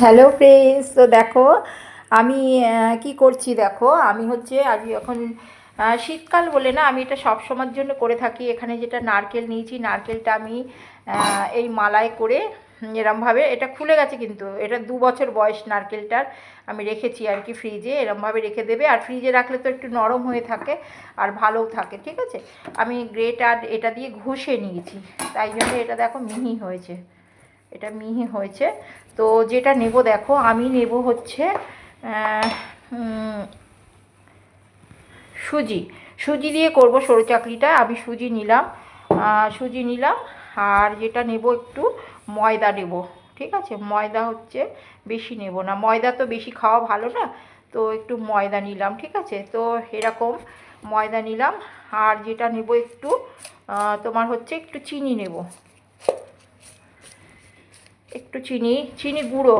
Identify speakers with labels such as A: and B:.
A: Hello friends, তো দেখো আমি কি করছি। দেখো আমি হচ্ছে আজ এখন শীতকাল বলে না, আমি এটা সব সময়ের জন্য করে থাকি। এখানে যেটা নারকেল নিয়েছি, নারকেলটা আমি এই মালায় করে এরমভাবে, এটা খুলে গেছে কিন্তু এটা 2 বছর বয়স নারকেলটার, আমি রেখেছি আর কি ফ্রিজে। এরমভাবে রেখে দেবে, আর ফ্রিজে রাখলে তো একটু নরম হয়ে থাকে আর ভালোও থাকে, ঠিক আছে। আমি গ্রেটার এটা দিয়ে ঘষে নিয়েছি, তাই জন্য এটা দেখো মিহি হয়েছে, এটা মিহি হয়েছে। তো যেটা নেব দেখো, আমি নেব হচ্ছে সুজি। সুজি দিয়ে করব সরু চাকরিটা, আমি সুজি নিলাম, সুজি নিলাম। আর যেটা নেব একটু ময়দা নেব, ঠিক আছে। ময়দা হচ্ছে বেশি নেব না, ময়দা তো বেশি খাওয়া ভালো না, তো একটু ময়দা নিলাম, ঠিক আছে। তো এরকম ময়দা নিলাম। আর যেটা নেব একটু তোমার হচ্ছে একটু চিনি নেব, একটু চিনি, চিনি গুঁড়ো,